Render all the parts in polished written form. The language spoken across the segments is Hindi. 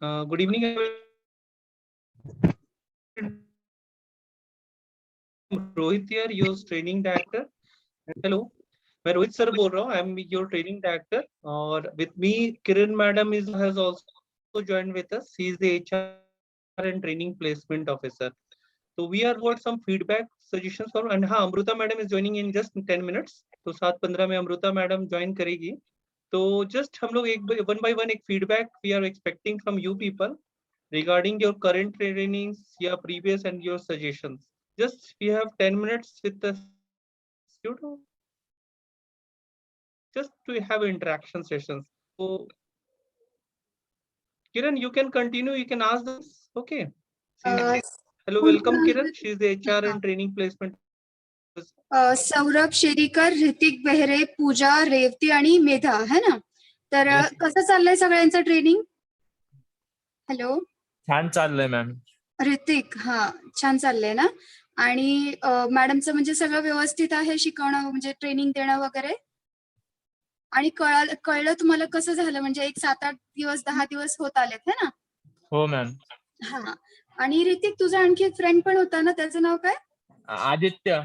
Good evening, Rohit here, your training director. Hello, मैं रोहित सर बोल रहा हूँ. I'm your training director. और with me, Kiran madam has also joined with us. She is the HR and training placement officer. So we are what some feedback suggestions for, and हाँ Amrita madam is joining in just 10 minutes. तो 7:15 में अमृता मैडम join करेगी. तो just हम लोग एक one by one एक feedback we are expecting from you people regarding your current trainings, your previous and your suggestions. Just we have 10 minutes with the student just to have interaction sessions. So Kiran, you can continue, you can ask this. Okay. Hello, welcome Kiran. She is the HR and training placement. Saurabh शेरीकर, Hrithik बेहरे, पूजा, रेवती आणि मेधा है ना. तर कसं चाललंय सगळ्यांचं ट्रेनिंग? हॅलो, छान चाललंय मॅम. ऋतिक, हा छान चाललंय ना. आणि मॅडमचं म्हणजे सगळं व्यवस्थित आहे शिकवणं, म्हणजे ट्रेनिंग देणं वगैरे. आणि कळलं तुम्हाला कसं झालं, म्हणजे एक 7-8 दिवस 10 दिवस होत आलेत है ना. हो मॅम. हा. आणि ऋतिक, तुझा आणखी एक फ्रेंड पण होता ना, त्याचं नाव काय? आदित्य.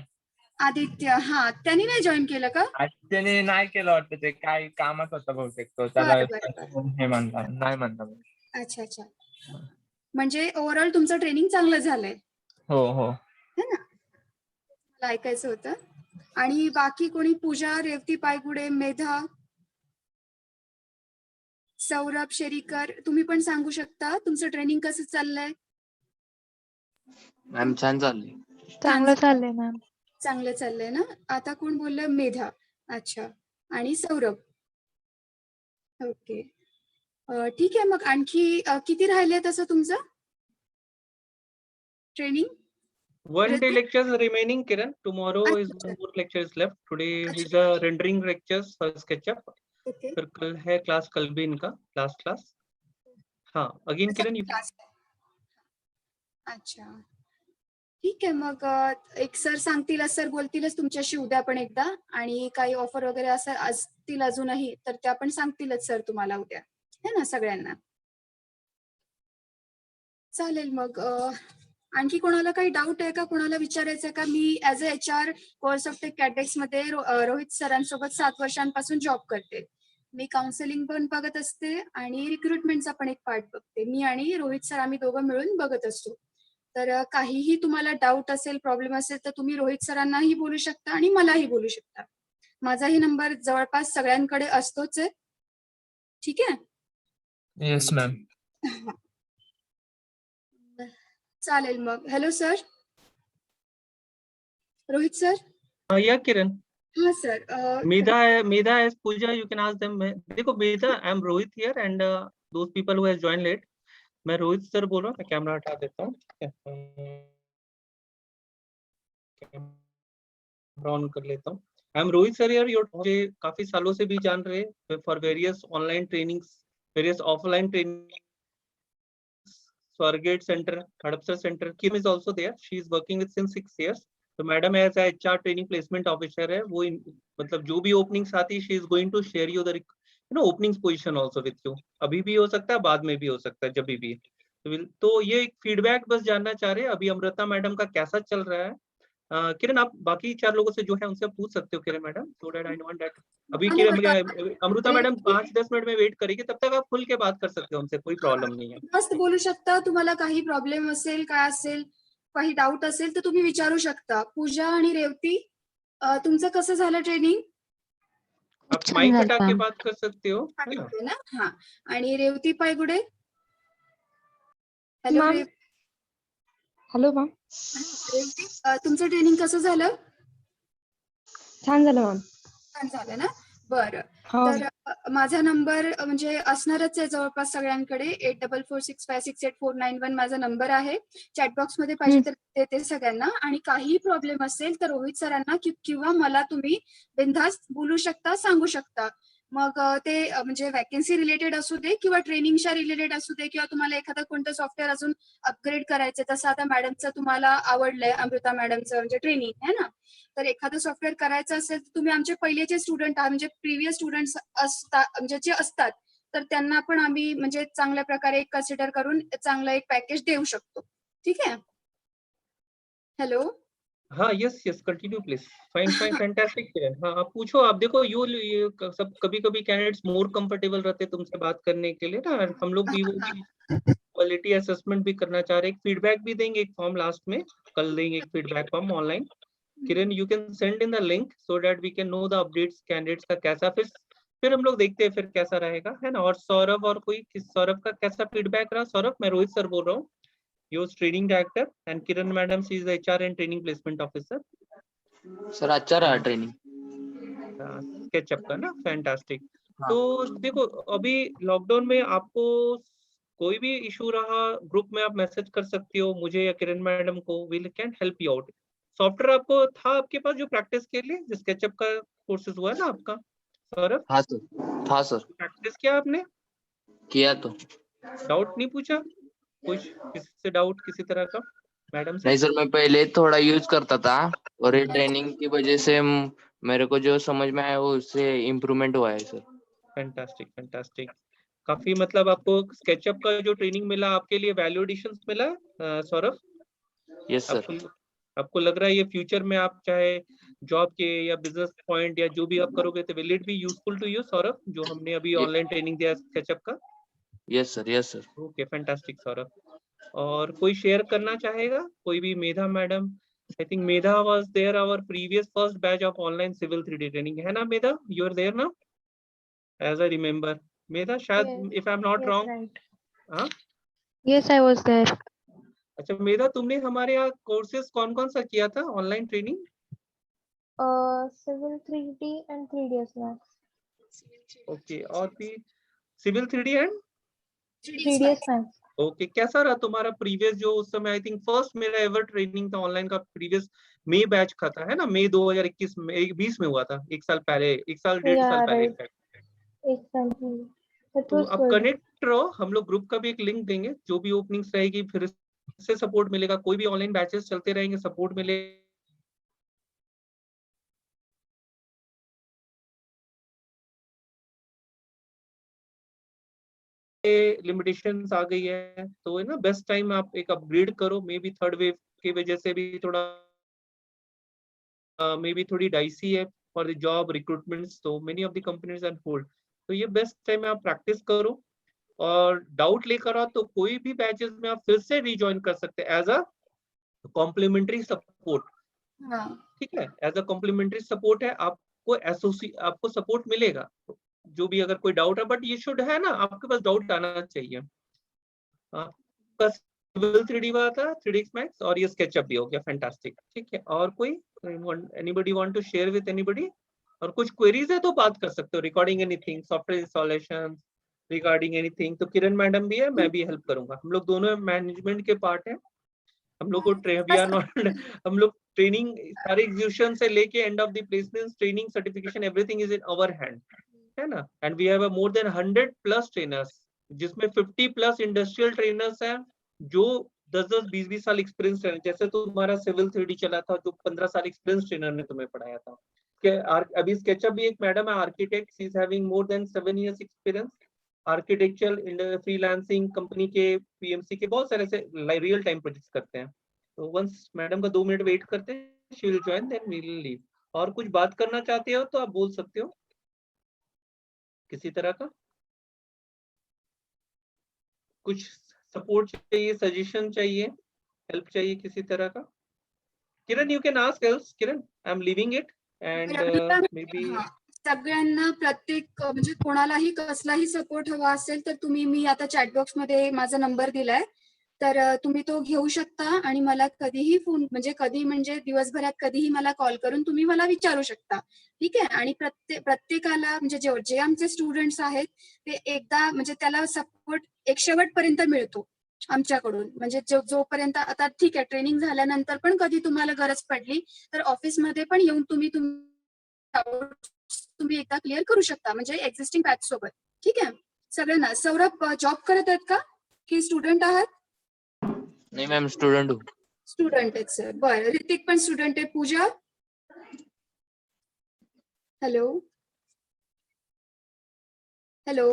आदित्य, हा. त्यांनी नाही जॉईन केलं का? त्याने नाही केलं वाटतं, ते काय कामात होतं बहुतेक तो. त्याला हे म्हणता नाही म्हणता. अच्छा अच्छा. म्हणजे ओव्हरऑल तुमचं ट्रेनिंग चांगलं झालंय. हो हो है ना. मला ऐकायचं होतं. आणि बाकी कोणी? पूजा, रेवती पायगुडे, मेधा, सौरभ शेरीकर, तुम्ही पण सांगू शकता तुमचं ट्रेनिंग कसं चाललंय? मॅम छान चाललंय. चांगलं चाललंय मॅम. चांगलं चाललंय ना. आता कोण बोललं? मेधा. अच्छा. आणि सौरभ. ओके. ठीक आहे. मग आणखी किती राहिले तसं तुमचं training? One day lectures remaining, Kiran. Tomorrow is one more lecture is left. Today is a rendering lectures for SketchUp. Okay. फिर कल है क्लास, कल भी इनका लास्ट क्लास. हाँ, अगेन किरण यू. अच्छा, ठीक आहे. मग एक सर सांगतीलच, सर बोलतीलच तुमच्याशी उद्या पण एकदा. आणि काही ऑफर वगैरे असतील अजूनही तर त्या पण सांगतीलच सर तुम्हाला उद्या, है ना, सगळ्यांना. चालेल. मग आणखी कोणाला काही डाऊट आहे का? कोणाला विचारायचं आहे का? मी as a HR course of tech cadets मध्ये रोहित सरांसोबत 7 वर्षांपासून जॉब करते. मी काउन्सिलिंग पण बघत असते आणि रिक्रुटमेंटचा पण एक पार्ट बघते. मी आणि रोहित सर आम्ही दोघं मिळून बघत असतो. तर काहीही तुम्हाला डाऊट असेल, प्रॉब्लेम असेल तर तुम्ही रोहित सरांनाही बोलू शकता आणि मलाही बोलू शकता. माझाही नंबर जवळपास सगळ्यांकडे असतोच आहे. ठीक आहे. Yes ma'am. चालेल मग. Hello sir. रोहित सर. या किरण. हाँ sir. Medha as Pooja, you can ask them. देखो Medha, I am Rohit here and those people who has joined late. मैं रोहित सर बोल रहा हूँ. मैं कैमरा हटा देता हूँ. कैमरा ऑन कर लेता हूँ. I am Rohit sir here. मुझे काफी सालों से भी जान रहे for various online trainings, various offline trainings. Swargate Center, Hadapsar Center. Kim is also there. She is working with since 6 years. तो madam as HR training placement officer है, वो मतलब जो भी ओपनिंग्स आती she is going to share you the openings position also with you. अभी भी हो सकता है, बाद में भी हो सकता है, जब भी. तो ये एक फीडबैक बस जानना चाह रहे हैं अभी अमृता मैडम का कैसा चल रहा है. किरण, आप बाकी 4 लोगों से जो है उनसे पूछ सकते हो Kiran madam. So that I want that. अभी किरण अमृता मैडम 5-10 मिनट में वेट करेगी, तब तक आप खुल के बात कर सकते हो उनसे, कोई प्रॉब्लम नहीं है. मस्त बोलू शकता. तुम्हाला काही प्रॉब्लेम असेल, काय असेल, काही डाऊट असेल तर तुम्ही विचारू शकता. पूजा आणि रेवती, तुमचं कसं झालं ट्रेनिंग? आप माइक हटा के बात कर सकते हो ना. हाँ. आणि Revati Paygude. Hello hello ma'am. Revati, तुमचं ट्रेनिंग कसं झालं? छान झालं मॅम. छान झालं ना. बरं. तर माझा नंबर म्हणजे असणारच आहे जवळपास सगळ्यांकडे. 8446568491 माझा नंबर आहे. चॅटबॉक्स मध्ये पाहिजे तर देते सगळ्यांना. आणि काही प्रॉब्लेम असेल तर रोहित सरांना किंवा मला तुम्ही बिनधास्त बोलू शकता, सांगू शकता. मग ते म्हणजे वॅकन्सी रिलेटेड असू दे किंवा ट्रेनिंगच्या रिलेटेड असू दे किंवा तुम्हाला एखादं कोणतं सॉफ्टवेअर अजून अपग्रेड करायचं. तसं आता मॅडमचं तुम्हाला आवडलंय, अमृता मॅडमचं म्हणजे ट्रेनिंग आहे ना. तर एखादं सॉफ्टवेअर करायचं असेल तर तुम्ही आमचे पहिलेचे स्टुडंट आहात, म्हणजे प्रिव्हियस स्टुडंट्स असतात, म्हणजे जे असतात, तर त्यांना पण आम्ही म्हणजे चांगल्या प्रकारे कन्सिडर करून चांगलं एक पॅकेज देऊ शकतो. ठीक आहे. हॅलो. हाँ yes yes continue please. Fine fine fantastic है. हाँ आप पूछो. आप देखो सब कभी कभी कैंडिडेट्स मोर कंफर्टेबल रहते हैं तुमसे बात करने के लिए ना. और हम लोग भी वो भी क्वालिटी असेसमेंट भी करना चाह रहे हैं. फीडबैक भी देंगे एक फॉर्म लास्ट में. कल देंगे एक feedback form online. Kiran you can send in the link so that we can know the updates candidates का कैसा. फिर हम लोग देखते हैं फिर कैसा रहेगा, है ना. और सौरभ और कोई सौरभ का कैसा फीडबैक रहा. सौरभ, मैं रोहित सर बोल रहा हूँ, your training director, and Kiran madam she is the HR and training placement officer. Sir अच्छा रहा ट्रेनिंग. स्केचअप का ना. फैंटास्टिक. हाँ. तो देखो अभी लॉकडाउन में आपको कोई भी इशू रहा ग्रुप में आप मैसेज कर सकते हो मुझे या किरण मैडम को. We can help you out. Software आपको था आपके पास जो प्रैक्टिस के लिए जो स्केचअप का कोर्सेज हुआ है ना आपका सौरभ. हाँ सर. हाँ सर. प्रैक्टिस किया आपने. किया तो. डाउट नहीं पूछा कुछ किसी से. डाउट किसी तरह का मैडम से. नहीं सर, मैं पहले थोड़ा यूज करता था और ये ट्रेनिंग की वजह से मेरे को जो समझ में आया वो उससे इम्प्रूवमेंट हुआ है सर. Fantastic fantastic. काफी मतलब आपको स्केचअप का जो ट्रेनिंग मिला आपके लिए वैल्यू एडिशंस मिला सौरभ. Yes sir. आपको लग रहा है ये फ्यूचर में आप चाहे जॉब के या बिजनेस पॉइंट या जो भी आप करोगे तो will it be useful to you Saurabh जो हमने अभी ऑनलाइन ट्रेनिंग दिया स्केचअप का. Yes sir. Yes sir. Okay fantastic Saurabh. और कोई शेयर करना चाहेगा कोई भी. Medha madam, I think Medha was there our previous first batch of online civil 3D training, है ना मेधा. यू आर देयर ना एज आई रिमेम्बर. मेधा शायद if I am not wrong. हाँ Yes, I was there. अच्छा मेधा, तुमने हमारे यहाँ कोर्सेज कौन कौन सा किया था online training. Civil 3D and 3DS Max. Okay. और भी civil 3D and 3DS Max. Okay. कैसा रहा तुम्हारा प्रीवियस जो उस समय आई थिंक फर्स्ट मेरा एवर ट्रेनिंग था ऑनलाइन का प्रीवियस मई बैच का था, है ना. मई 2021 में 20 में हुआ था. एक साल पहले, एक साल डेढ़ Yeah, साल पहले. right. Exactly. It तो was आप good. कनेक्ट रहो. हम लोग ग्रुप का भी एक लिंक देंगे. जो भी ओपनिंग्स रहेगी फिर से सपोर्ट मिलेगा. कोई भी ऑनलाइन बैचेस चलते रहेंगे सपोर्ट मिलेगा. लिमिटेशंस आ गई है तो है ना बेस्ट टाइम आप एक अपग्रेड करो. मे बी थर्ड वेव की वजह से भी थोड़ा मे बी थोड़ी डाइसी है फॉर द जॉब रिक्रूटमेंट्स. तो many of the companies and hold. तो ये बेस्ट टाइम है आप प्रैक्टिस करो. और डाउट लेकर आओ तो कोई भी बैचेस में आप फिर से रिज्वाइन कर सकते हैं एज अ कॉम्प्लीमेंट्री सपोर्ट. ठीक है. एज अ कॉम्प्लीमेंट्री सपोर्ट है. आपको सपोर्ट मिलेगा जो भी अगर कोई डाउट है. बट ये शुड है ना आपके पास डाउट आना चाहिए. आपका सिविल 3D वाला था 3ds मैक्स और ये स्केचअप भी हो गया. फैंटास्टिक. ठीक है. और कोई anybody want to share with anybody. और कुछ क्वेरीज है तो बात कर सकते हो. Recording anything, software installation, regarding anything. तो किरण मैडम भी है, मैं भी हेल्प करूंगा. हम लोग दोनों मैनेजमेंट के पार्ट है. हम लोग को वी आर नॉट हम लोग ट्रेनिंग सारे एग्जीक्यूशन से लेके end of the placement training certification everything is in our hand, है ना. And we have more than 100+ trainers जिसमें 50+ इंडस्ट्रियल ट्रेनर्स हैं जो 10-10, 20-20 साल एक्सपीरियंस ट्रेनर. जैसे तुम्हारा सिविल 3D चला था जो 15 साल एक्सपीरियंस ट्रेनर ने तुम्हें पढ़ाया था. अभी स्केचअप भी एक मैडम है architect. She is having more than 7 years experience. Architectural freelancing company के पीएमसी के बहुत सारे से रियल टाइम प्रोजेक्ट्स करते हैं. तो वंस मैडम का 2 मिनट वेट करते हैं. She will join then we will leave. और कुछ बात करना चाहते हो तो आप बोल सकते हो किसी तरह का. कुछ सपोर्ट चाहिए, सजेशन चाहिए, हेल्प चाहिए किसी तरह का. Kiran you can ask else. Kiran I am leaving it and may be सगळ्यांना प्रत्येक म्हणजे कोणालाही कसलाही सपोर्ट हवा असेल तर तुम्ही मी आता चॅटबॉक्स मध्ये माझा नंबर दिलाय तर तुम्ही तो घेऊ शकता आणि मला कधीही फोन म्हणजे कधी म्हणजे दिवसभरात कधीही मला कॉल करून तुम्ही मला विचारू शकता. ठीक आहे. आणि प्रत्येकाला म्हणजे जे आमचे स्टुडंट्स आहेत ते एकदा म्हणजे त्याला सपोर्ट एक शेवटपर्यंत मिळतो आमच्याकडून. म्हणजे जोपर्यंत आता ठीक आहे ट्रेनिंग झाल्यानंतर पण कधी तुम्हाला गरज पडली तर ऑफिसमध्ये पण येऊन तुम्ही एकदा क्लिअर करू शकता म्हणजे एक्झिस्टिंग बॅच सोबत. ठीक आहे. सगळ्यांना. सौरभ जॉब करत आहेत का की स्टुडंट आहात. नहीं मैम, स्टूडेंट हूँ. स्टुडंट आहेत सर. बरं. ऋतिक पण स्टुडंट आहे. पूजा. हॅलो. हॅलो.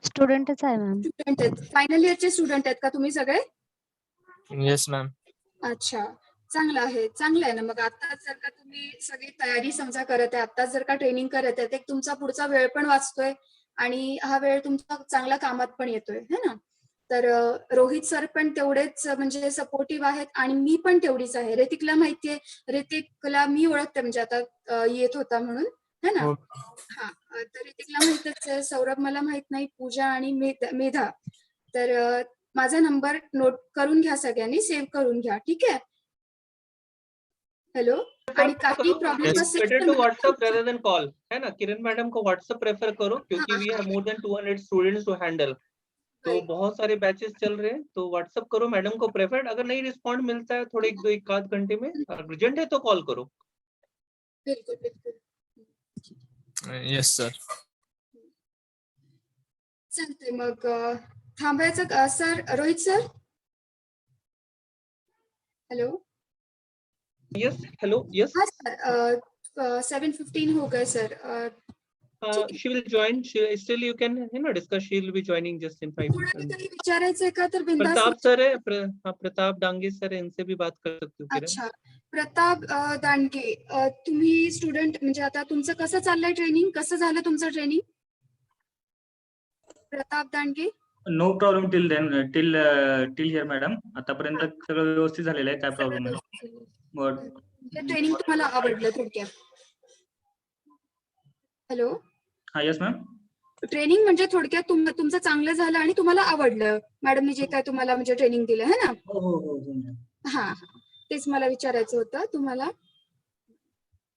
स्टुडंटच आहे मॅम. स्टुडंट आहेत, फायनल इयरचे स्टुडंट आहेत का तुम्ही सगळे? Yes ma'am. अच्छा, चांगलं आहे, चांगलं आहे ना. मग आता जर का तुम्ही सगळी तयारी समजा करत आहे, आता जर का ट्रेनिंग करत आहे, ते तुमचा पुढचा वेळ पण वाचतोय आणि हा वेळ तुमचा चांगला कामात पण येतोय, है ना. तर रोहित सर पण तेवढेच म्हणजे सपोर्टिव्ह आहेत आणि मी पण तेवढीच आहे. ऋतिकला माहितीये, ऋतिकला मी ओळखते म्हणजे आता येत होता म्हणून, है ना. हो. हा, तर ऋतिकला माहितच आहे, सौरभ मला माहित नाही, पूजा आणि मेधा. तर माझा नंबर नोट करून घ्या, सगळ्यांनी सेव्ह करून घ्या, ठीक आहे. हॅलो, आणि काही प्रॉब्लेम Yes. असेल बेटर तर टू मला व्हाट्सएप रेदर देन कॉल, है ना. किरण मैडम को व्हाट्सएप प्रेफर करो क्योंकि हाँ, वी हैव हाँ, more than 200 students to handle. तो right, बहुत सारे बैचेस चल रहे हैं, तो व्हाट्सएप करो मैडम को प्रेफर्ड. अगर नहीं रिस्पॉन्ड मिलता है थोड़े एक आध घंटे में, अर्जेंट है तो कॉल करो. बिल्कुल बिल्कुल. Yes sir. चालतंय मग थांबायचं sir. Rohit sir, hello. Yes, hello, yes. हाँ सर, 7:15 हो गए सर. ठीक आहे. She will join. Still you can discuss. She will be joining just in 5 कोणाला minutes. काही विचारायचंय का तर बिंदास. प्रताप सर है, प्रताप डांगे सर है, इनसे भी बात कर सकते हो किरण. अच्छा, प्रताप दांडगे, तुम्ही स्टुडंट म्हणजे आता तुमचं कसं चाललंय ट्रेनिंग, कसं झालं तुमचं training? Pratap Dandge. No problem till here madam. आतापर्यंत सगळं व्यवस्थित झालेलं आहे, काय प्रॉब्लेम नाही. ट्रेनिंग तुम्हाला आवडलं थोडक्यात? हॅलो. हा, यस मॅम. ट्रेनिंग म्हणजे थोडक्यात तुमचं चांगलं झालं आणि तुम्हाला आवडलं मॅडमनी जे काय तुम्हाला म्हणजे ट्रेनिंग दिलं, है ना. हो हो हो हो. हा, तेच मला विचारायचं होतं तुम्हाला.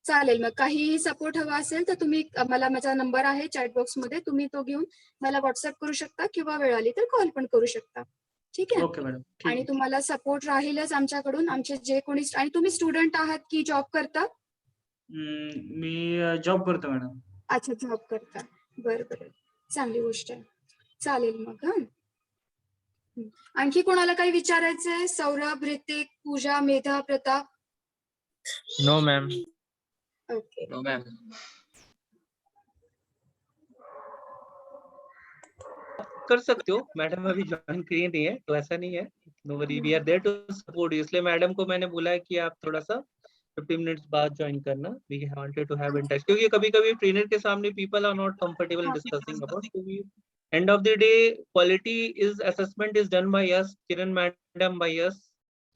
चालेल, मग काहीही सपोर्ट हवा असेल तर तुम्ही मला, माझा नंबर आहे चॅट बॉक्स मध्ये, तुम्ही तो घेऊन मला व्हॉट्सअप करू शकता किंवा वेळ आली तर कॉल पण करू शकता, ठीक आहे. ओके मॅडम, ठीक आणि आहे. तुम्हाला सपोर्ट राहीलच आमच्याकडून. आमचे जे कोणी, आणि तुम्ही स्टुडंट आहात की जॉब करता? मी जॉब करतो मॅडम. अच्छा, जॉब करता, बरं बरं, चांगली गोष्ट आहे. चालेल मग. हा, आणखी कोणाला काही विचारायचंय? Saurabh, Hrithik, Pooja, Medha, Pratap? No ma'am. Okay. No ma'am. कर सकते हो, मैडम अभी ज्वाइन किए नहीं है तो ऐसा नहीं है. No worry, we are there to support. इसलिए मैडम को मैंने बोला है कि आप थोड़ा सा 15 मिनट्स बाद ज्वाइन करना. We wanted to have in touch क्योंकि कभी कभी ट्रेनर के सामने people are not comfortable discussing about. So we, end of the day, quality is assessment is done by us, Kiran madam by us,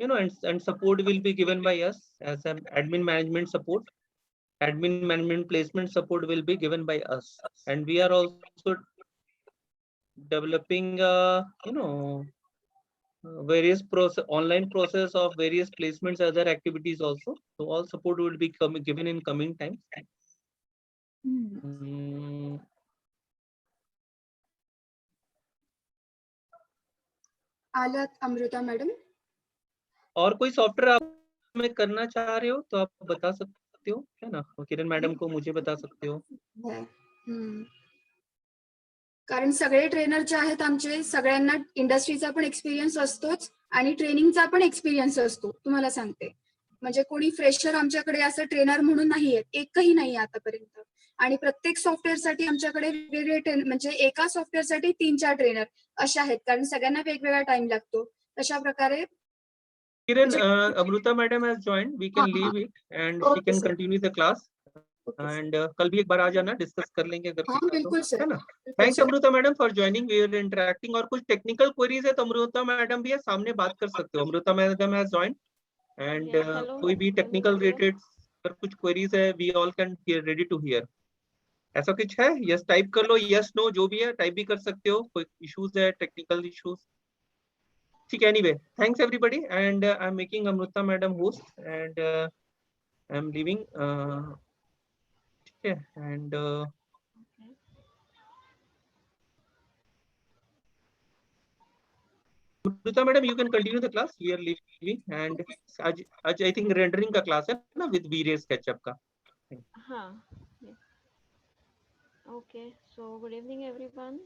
and support will be given by us as an admin management support. Admin management placement support will be given by us, and we are also developing various process, online process of various placements, other activities also. So all support will be given in coming times. आलात अमृता मैडम? और कोई सॉफ्टवेयर आप में करना चाह रहे हो तो आप बता सकते हो, है ना. किरण मैडम को मुझे बता सकते हो. कारण सगळे ट्रेनर जे आहेत आमचे, सगळ्यांना इंडस्ट्रीचा पण एक्सपिरियन्स असतोच आणि ट्रेनिंगचा पण एक्सपिरियन्स असतो, तुम्हाला सांगते. म्हणजे कोणी फ्रेशर आमच्याकडे असं ट्रेनर म्हणून नाहीये, एकही नाही आतापर्यंत. आणि प्रत्येक सॉफ्टवेअरसाठी आमच्याकडे वेगवेगळे म्हणजे एका सॉफ्टवेअरसाठी 3-4 ट्रेनर असे आहेत, कारण सगळ्यांना वेगवेगळा टाइम लागतो. तशा प्रकारे Kiran, Amruta madam has joined. We can leave it and she okay can sir. continue the class. And कल भी एक बार आ जाना, डिस्कस कर लेंगे अगर हाँ कुछ तो, बिल्कुल सर, है ना. बिल्कुल thanks sir. Amrita madam for joining. We are interacting. और कुछ टेक्निकल क्वेरीज है तो अमृता मैडम भी है, सामने बात कर सकते हो. Amrita madam has joined and Yes, hello. कोई भी Hello, टेक्निकल everyone. रिलेटेड अगर कुछ क्वेरीज है, we all can ready to hear. ऐसा कुछ है? यस टाइप कर लो, यस नो जो भी है टाइप भी कर सकते हो. कोई इश्यूज है, टेक्निकल इश्यूज, ठीक है. Anyway, thanks everybody and I am making Amrita madam host and I am leaving. ठीक है. And Amrita madam, you can continue the class. We are leaving and आज I think rendering का class है ना with V-Ray SketchUp का. हाँ. Yes. Okay. So good evening, everyone.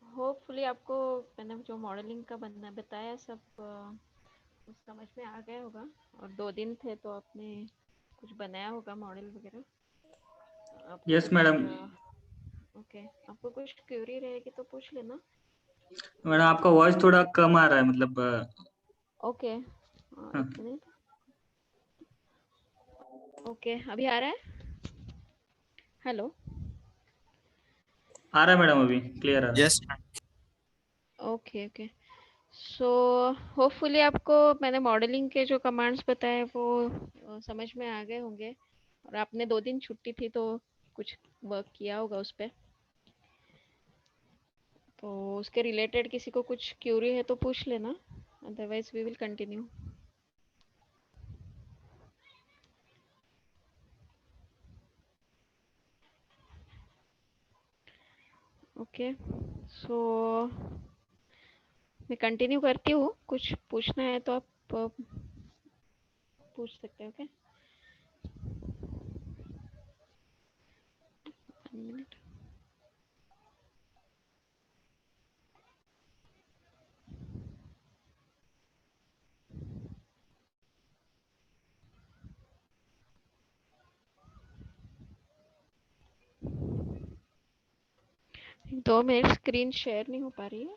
Hopefully आपको मैंने जो मॉडलिंग का बताया सब कुछ समझ में आ गया होगा. और 2 दिन थे तो आपने कुछ बनाया होगा मॉडल वगैरह. आपको यस कुछ मैडम। ओके, आपको कुछ क्वेरी रहेगी तो पूछ लेना। मैडम आपका वॉइस थोड़ा कम आ रहा है, मतलब ओके, हाँ, एक मिनट। ओके, अभी आ रहा है? हेलो। आ रहा है मैडम, अभी क्लियर आ रहा है। Yes okay okay, so hopefully आपको मैंने मॉडलिंग के जो कमांड्स बताए वो समझ में आ गए होंगे, और आपने 2 दिन छुट्टी थी तो कुछ वर्क किया होगा उस पर। तो उसके रिलेटेड किसी को कुछ क्यूरी है तो पूछ लेना, otherwise we will continue. Okay, so मैं कंटिन्यू करती हूँ। कुछ पूछना है तो आप पूछ सकते हैं। Okay, 1 minute. दो मिनट, स्क्रीन शेयर नहीं हो पा रही है।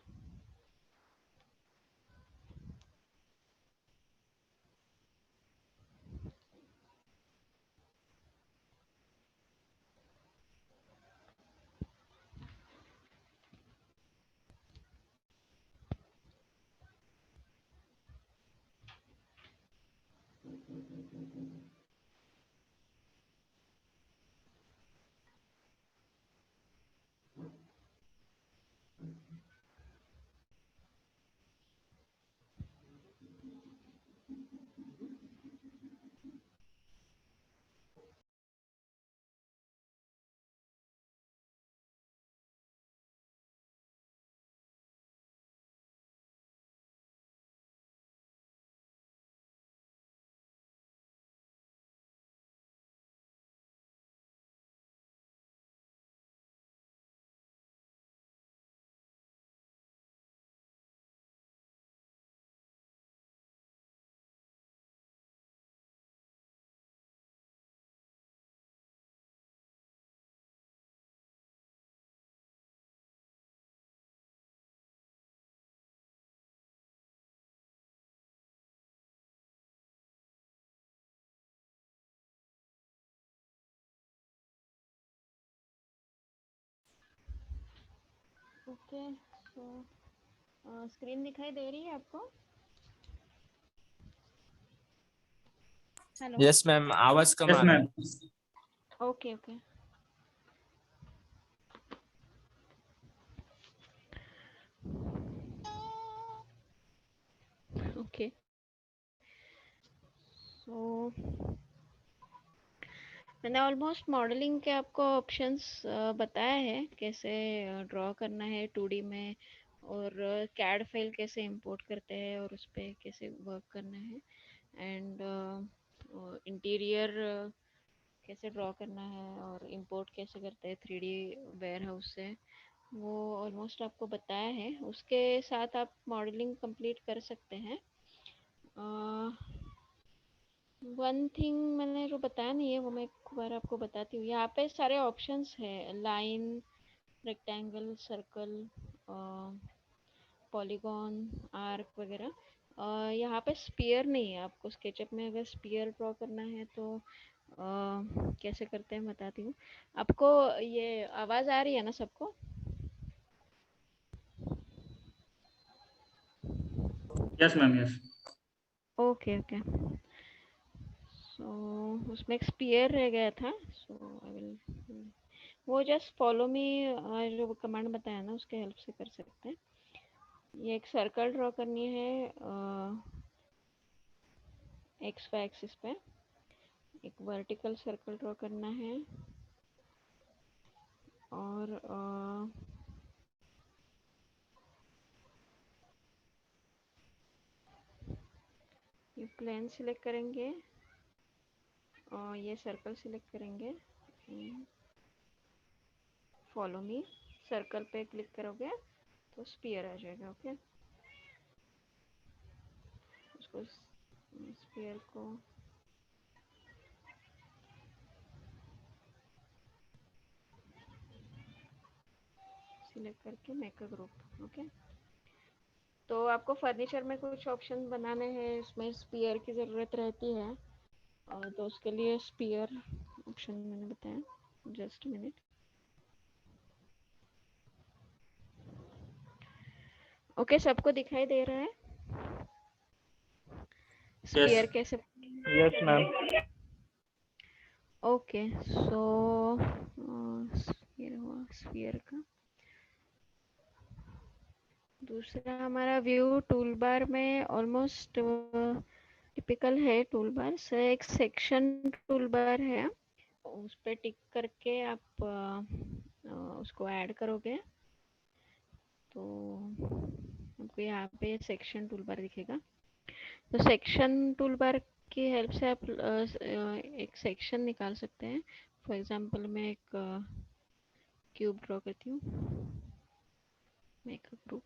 ओके, सो स्क्रीन दिखाई दे रही है आपको? हेलो। यस मैम, आवाज कम यस आ रहा मैम। है। ओके ओके, ओके, सो मैंने ऑलमोस्ट मॉडलिंग के आपको ऑप्शंस बताया है, कैसे ड्रॉ करना है 2D में, और कैड फाइल कैसे इंपोर्ट करते हैं और उस पर कैसे वर्क करना है, एंड इंटीरियर कैसे ड्रॉ करना है और इंपोर्ट कैसे करते हैं 3D वेयर हाउस से, वो ऑलमोस्ट आपको बताया है। उसके साथ आप मॉडलिंग कंप्लीट कर सकते हैं। वन थिंग मैंने जो बताया नहीं है वो मैं एक बार आपको बताती हूँ। यहाँ पे सारे ऑप्शंस है, line, rectangle, circle, polygon, arc वगैरह। यहाँ पे स्पीयर नहीं है। आपको स्केचअप में अगर स्पीयर ड्रॉ करना है तो कैसे करते हैं बताती हूँ आपको। ये आवाज़ आ रही है ना सबको? Yes ma'am, yes. Okay okay, so उसमें एक स्पीयर रह गया था, सो आई विल वो जस्ट फॉलो मी, जो कमांड बताया ना उसके हेल्प से कर सकते हैं। ये एक सर्कल ड्रॉ करनी है एक्स वाई एक्सिस पे, एक वर्टिकल सर्कल ड्रॉ करना है, और ये प्लेन सिलेक्ट करेंगे और ये सर्कल सिलेक्ट करेंगे। फॉलो मी, सर्कल पे क्लिक करोगे तो स्पीयर आ जाएगा। ओके, उसको स्पीयर को सिलेक्ट करके मेक अ ग्रुप। ओके, तो आपको फर्नीचर में कुछ ऑप्शन बनाने हैं, इसमें स्पीयर की ज़रूरत रहती है, और तो उसके लिए स्पीयर ऑप्शन मैंने बताया। Just minute. ओके, सबको दिखाई दे रहा है स्पीयर कैसे? Yes ma'am. ओके, सो स्पीयर हुआ स्पीयर का। दूसरा हमारा व्यू टूल बार में ऑलमोस्ट टिपिकल है टूल बार से। एक सेक्शन टूल बार है, उस पर टिक करके आप उसको ऐड करोगे तो आपको यहाँ पे सेक्शन टूल बार दिखेगा। तो सेक्शन टूल बार की हेल्प से आप एक सेक्शन निकाल सकते हैं। फॉर एग्जांपल मैं एक क्यूब ड्रॉ करती हूँ, मेक अ ग्रुप।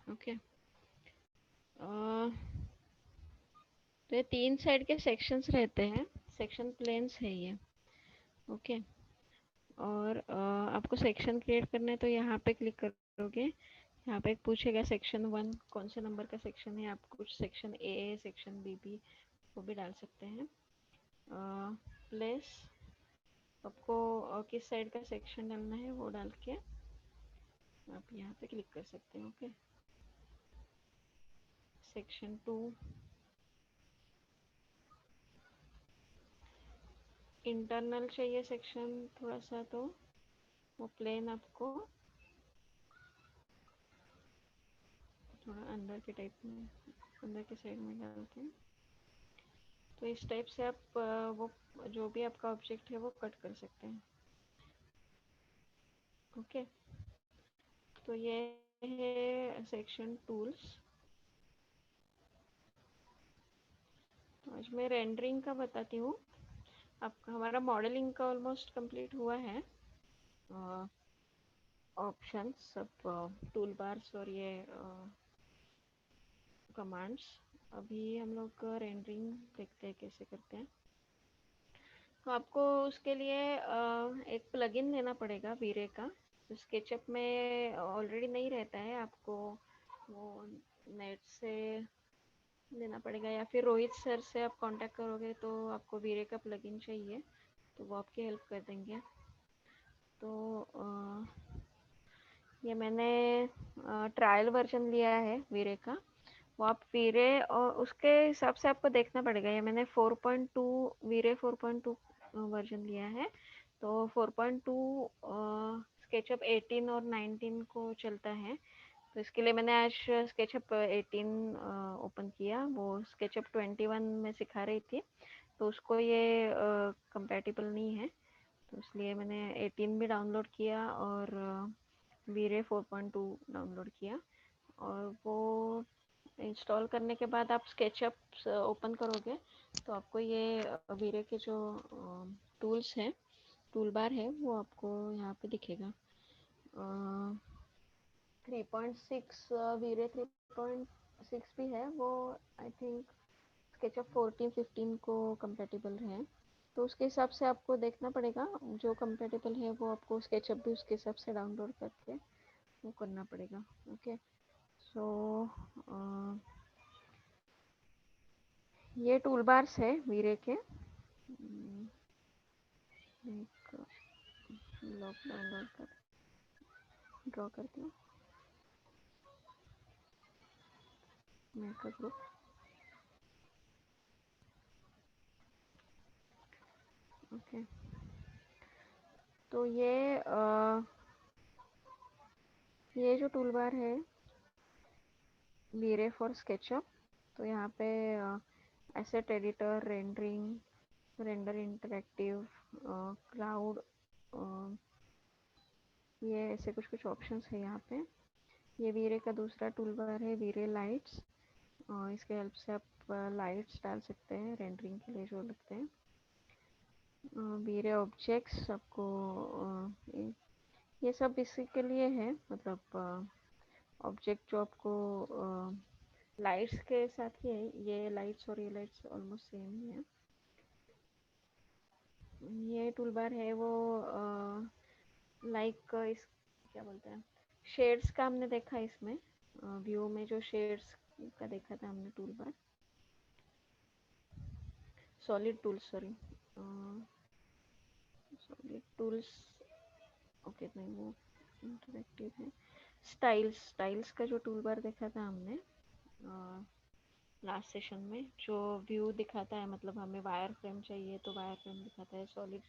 ओके, तो ये 3 साइड के सेक्शंस रहते हैं, सेक्शन प्लेन्स है ये। ओके, और आपको सेक्शन क्रिएट करना है तो यहाँ पे क्लिक करोगे। यहाँ पे पूछेगा सेक्शन 1 कौन से नंबर का सेक्शन है। आप कुछ सेक्शन ए, सेक्शन बी वो भी डाल सकते हैं। प्लेस, आपको किस साइड का सेक्शन डालना है वो डाल के आप यहाँ पे क्लिक कर सकते हैं। ओके, सेक्शन 2, इंटरनल चाहिए सेक्शन थोड़ा सा, तो वो प्लेन आपको थोड़ा अंदर के टाइप में, अंदर के साइड में डालते हैं। तो इस टाइप से आप वो जो भी आपका ऑब्जेक्ट है वो कट कर सकते हैं। ओके, तो ये है सेक्शन टूल्स। तो आज मैं रेंडरिंग का बताती हूँ। आपका हमारा मॉडलिंग का ऑलमोस्ट कंप्लीट हुआ है। ऑप्शंस सब, टूल बार्स और ये कमांड्स। अभी हम लोग रेंडरिंग देखते हैं कैसे करते हैं। तो आपको उसके लिए एक प्लगइन लेना पड़ेगा वीरे का। तो स्केचअप में ऑलरेडी नहीं रहता है, आपको वो नेट से लेना पड़ेगा, या फिर रोहित सर से आप कांटेक्ट करोगे तो आपको वीरे का प्लगइन चाहिए, तो वो आपकी हेल्प कर देंगे। तो ये मैंने ट्रायल वर्जन लिया है वीरे का। वो आप वीरे और उसके हिसाब से आपको देखना पड़ेगा। ये मैंने 4.2 वीरे 4.2 वर्जन लिया है। तो 4.2 स्केचअप 18 और 19 को चलता है। तो इसके लिए मैंने आज स्केचअप 18 ओपन किया। वो स्केचअप 21 में सिखा रही थी, तो उसको ये कंपैटिबल नहीं है, तो इसलिए मैंने 18 भी डाउनलोड किया और वीरे 4.2 डाउनलोड किया। और वो इंस्टॉल करने के बाद आप स्केचअप ओपन करोगे तो आपको ये वीरे के जो टूल्स हैं, टूल बार है, वो आपको यहाँ पे दिखेगा। 3.6 वीरे 3.6 भी है, वो आई थिंक स्केचअप 14-15 को कंपेटिबल है। तो उसके हिसाब से आपको देखना पड़ेगा, जो कंपेटिबल है वो आपको स्केचअप भी उसके हिसाब से डाउनलोड करके वो करना पड़ेगा। ओके, सो ये टूल बार्स है वीरे के। एक ब्लॉक डाउनलोड कर ड्रॉ करती हूँ, मेक अ ग्रुप। ओके, तो ये जो टूल बार है वीरे फॉर स्केचअप, तो यहाँ पे asset editor, rendering, render interactive, cloud, ये ऐसे कुछ कुछ ऑप्शंस है यहाँ पे। ये वीरे का दूसरा टूल बार है वीरे लाइट्स, इसके हेल्प से आप लाइट्स डाल सकते हैं रेंडरिंग के लिए जो लगते हैं। वीरे ऑब्जेक्ट्स, आपको ये सब इसी के लिए है, मतलब ऑब्जेक्ट जो आपको लाइट्स के साथ ही है। ये लाइट्स और ये लाइट्स ऑलमोस्ट सेम ही है। ये टूल बार है वो लाइक इस क्या बोलते हैं, शेड्स का हमने देखा इसमें, व्यू में जो शेड्स का देखा था हमने tool bar, solid tools, sorry solid tools, okay नहीं वो इंटरेक्टिव है। स्टाइल्स का जो टूल बार देखा था हमने लास्ट सेशन में, जो व्यू दिखाता है, मतलब हमें वायर फ्रेम चाहिए तो वायर फ्रेम दिखाता है, सॉलिड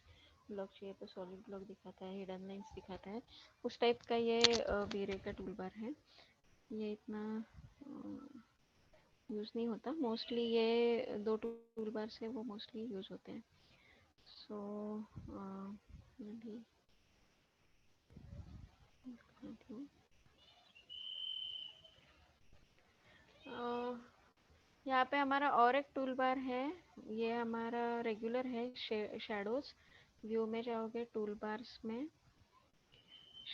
ब्लॉक चाहिए तो सॉलिड ब्लॉक दिखाता है, हिडन लाइंस दिखाता है, उस टाइप का ये वीरे का टूल बार है। ये इतना यूज़ नहीं होता, मोस्टली ये दो टूल बार से वो मोस्टली यूज़ होते हैं। सो मैं भी दिखाती हूँ। यहाँ पे हमारा और एक टूल बार है, ये हमारा रेगुलर है, शैडोज। व्यू में जाओगे, टूल बार्स में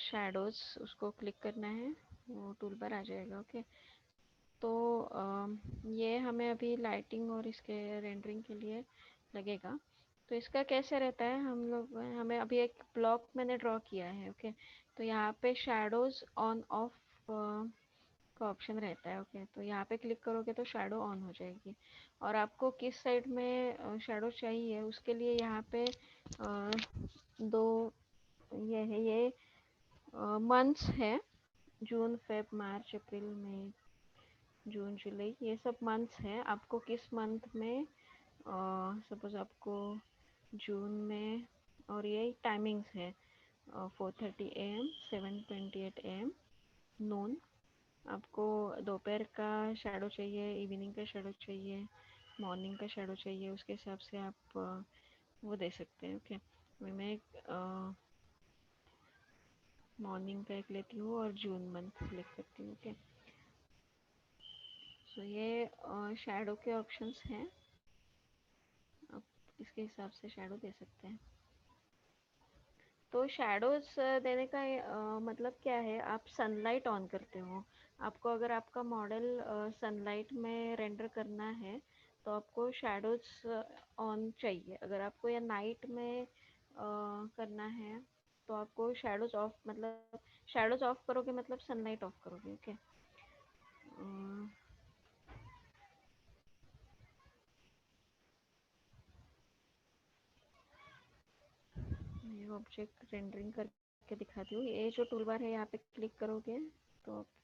शैडोज, उसको क्लिक करना है, वो टूल बार आ जाएगा। ओके, तो ये हमें अभी लाइटिंग और इसके रेंडरिंग के लिए लगेगा। तो इसका कैसे रहता है, हमें अभी एक ब्लॉक मैंने ड्रॉ किया है। ओके, तो यहाँ पे शैडोज ऑन ऑफ का ऑप्शन रहता है। ओके, तो यहाँ पे क्लिक करोगे तो शैडो ऑन हो जाएगी, और आपको किस साइड में शैडो चाहिए उसके लिए यहाँ पे दो ये है, ये मंथ्स है, जून, फेब, मार्च, अप्रैल, मई, जून, जुलाई, ये सब मंथ्स है। आपको किस मंथ में, सपोज आपको जून में, और ये टाइमिंग्स है 4:30 AM, 7:28 AM, नून। आपको दोपहर का शैडो चाहिए, इवनिंग का शैडो चाहिए, मॉर्निंग का शैडो चाहिए, उसके हिसाब से आप वो दे सकते हैं। ओके, मैं मॉर्निंग का एक लेती हूँ और जून मंथ सेलेक्ट करती हूँ। ओके, सो ये शैडो के ऑप्शंस हैं, आप इसके हिसाब से शैडो दे सकते हैं। तो शैडोज देने का मतलब क्या है, आप सनलाइट ऑन करते हो, आपको अगर आपका मॉडल सनलाइट में रेंडर करना है तो आपको शैडोज ऑन चाहिए। अगर आपको या नाइट में करना है तो आपको शैडोज ऑफ, मतलब शैडोज ऑफ करोगे मतलब सनलाइट ऑफ करोगे। ओके, ये ऑब्जेक्ट रेंडरिंग करके दिखाती हूँ। ये जो टूल बार है यहाँ पे क्लिक करोगे तो आपको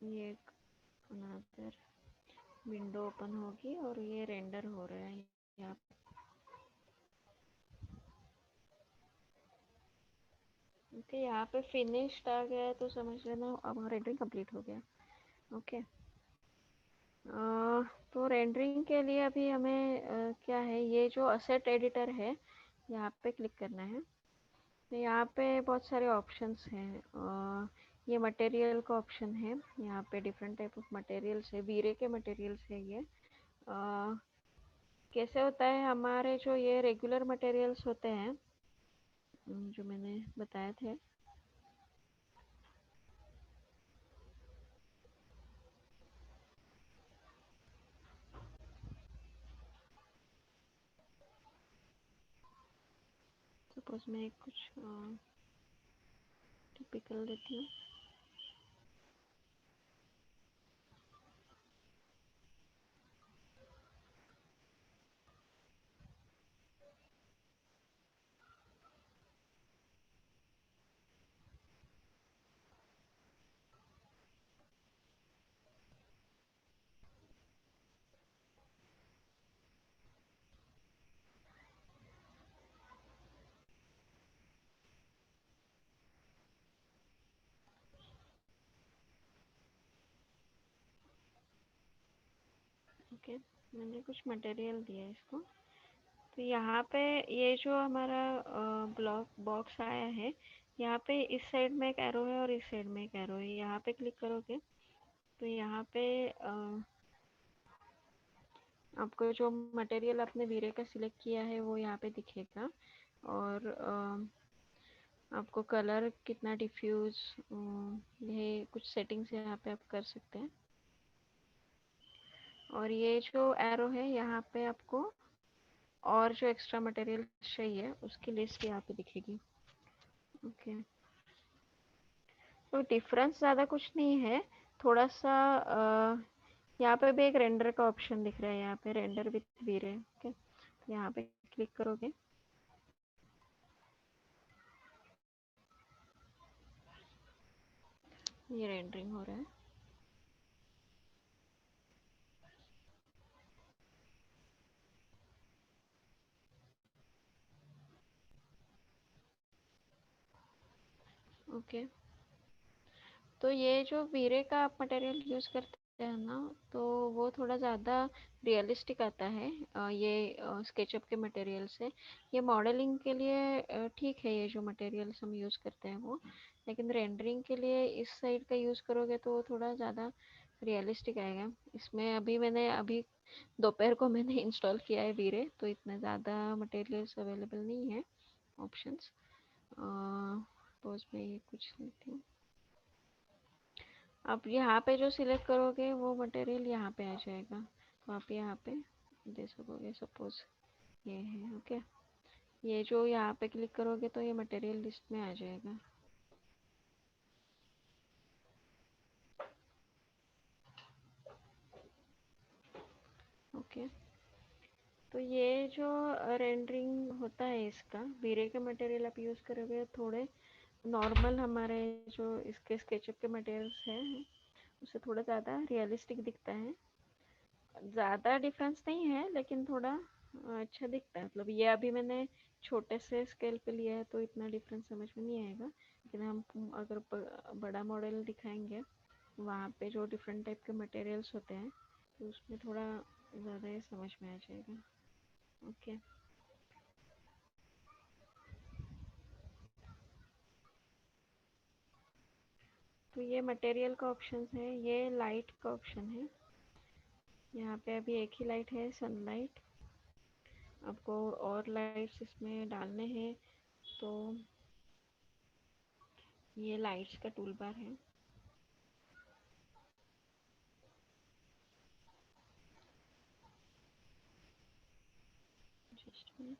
ये एक अनदर विंडो ओपन होगी और ये रेंडर हो रहा है यहाँ पे। ओके, यहाँ पे फिनिश्ड आ गया है तो समझ लेना अब रेंडरिंग कंप्लीट हो गया। ओके, तो रेंडरिंग के लिए अभी हमें क्या है, ये जो असेट एडिटर है यहाँ पे क्लिक करना है। तो यहाँ पे बहुत सारे ऑप्शंस हैं, ये मटेरियल का ऑप्शन है, यहाँ पे डिफरेंट टाइप ऑफ मटेरियल्स है, वीरे के मटेरियल्स है ये। कैसे होता है, हमारे जो ये रेगुलर मटेरियल्स होते हैं जो मैंने बताए थे, सपोज मैं कुछ टिपिकल देती हूँ। ओके, मैंने कुछ मटेरियल दिया है इसको। तो यहाँ पे ये जो हमारा ब्लॉक बॉक्स आया है, यहाँ पे इस साइड में एक एरो है और इस साइड में एक एरो है। यहाँ पे क्लिक करोगे तो यहाँ पे आपको जो मटेरियल आपने वीरे का सिलेक्ट किया है वो यहाँ पे दिखेगा, और आपको कलर कितना डिफ्यूज, ये कुछ सेटिंग्स यहाँ पे आप कर सकते हैं। और ये जो एरो है यहाँ पे आपको और जो एक्स्ट्रा मटेरियल चाहिए उसकी लिस्ट यहाँ पे दिखेगी। ओके, तो डिफरेंस ज़्यादा कुछ नहीं है, थोड़ा सा यहाँ पे भी एक रेंडर का ऑप्शन दिख रहा है, यहाँ पे रेंडर विथ वीरे। ओके, यहाँ पे क्लिक करोगे, ये रेंडरिंग हो रहा है। ओके, तो ये जो वीरे का आप मटेरियल यूज़ करते हैं ना, तो वो थोड़ा ज़्यादा रियलिस्टिक आता है ये स्केचअप के मटेरियल से। ये मॉडलिंग के लिए ठीक है, ये जो मटेरियल्स हम यूज़ करते हैं वो, लेकिन रेंडरिंग के लिए इस साइड का यूज़ करोगे तो वो थोड़ा ज़्यादा रियलिस्टिक आएगा। इसमें अभी दोपहर को मैंने इंस्टॉल किया है वीरे, तो इतने ज़्यादा मटेरियल्स अवेलेबल नहीं है ऑप्शंस। तो उसमें ये कुछ लेती हूँ। आप यहाँ पे जो सिलेक्ट करोगे वो मटेरियल यहाँ पे आ जाएगा, तो आप यहाँ पे दे सकोगे। सपोज ये है, ओके, ये जो यहाँ पे क्लिक करोगे तो ये मटेरियल लिस्ट में आ जाएगा। ओके, तो ये जो रेंडरिंग होता है इसका, वीरे के मटेरियल आप यूज़ करोगे थोड़े नॉर्मल हमारे जो इसके स्केचअप के मटेरियल्स हैं उससे थोड़ा ज़्यादा रियलिस्टिक दिखता है। ज़्यादा डिफरेंस नहीं है लेकिन थोड़ा अच्छा दिखता है। मतलब ये अभी मैंने छोटे से स्केल पे लिया है तो इतना डिफरेंस समझ में नहीं आएगा, लेकिन हम अगर बड़ा मॉडल दिखाएंगे वहाँ पे जो डिफरेंट टाइप के मटेरियल्स होते हैं तो उसमें थोड़ा ज़्यादा ये समझ में आ जाएगा। ओके, तो ये मटेरियल का ऑप्शन है, ये लाइट का ऑप्शन है। यहाँ पे अभी एक ही लाइट है, सनलाइट। आपको और लाइट्स इसमें डालने हैं तो ये लाइट्स का टूल बार है। Just minute.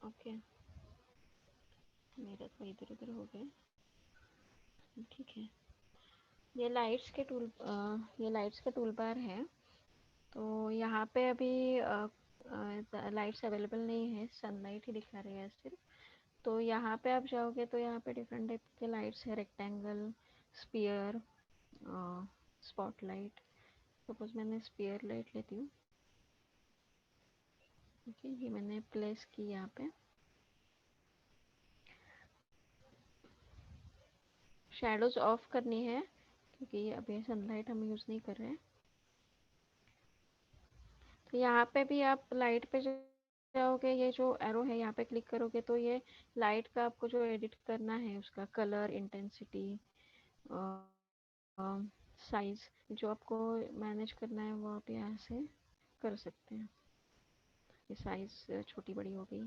ओके, मेरा तो इधर उधर हो गया, ठीक है। ये लाइट्स का टूल बार है। तो यहाँ पे अभी लाइट्स अवेलेबल नहीं है, सनलाइट ही दिखा रही है सिर्फ। तो यहाँ पे आप जाओगे तो यहाँ पे डिफरेंट टाइप के लाइट्स है, रेक्टेंगल, स्पीयर, स्पॉटलाइट। सपोज मैंने स्पीयर लाइट लेती हूँ। ओके, ये मैंने प्लेस की यहाँ पे। शैडोज ऑफ करनी है क्योंकि अभी सनलाइट हम यूज़ नहीं कर रहे हैं। तो यहाँ पे भी आप लाइट पे जाओगे, ये जो एरो है यहाँ पे क्लिक करोगे तो ये लाइट का आपको जो एडिट करना है उसका कलर, इंटेंसिटी, साइज जो आपको मैनेज करना है वो आप यहाँ से कर सकते हैं। ये साइज छोटी बड़ी हो गई,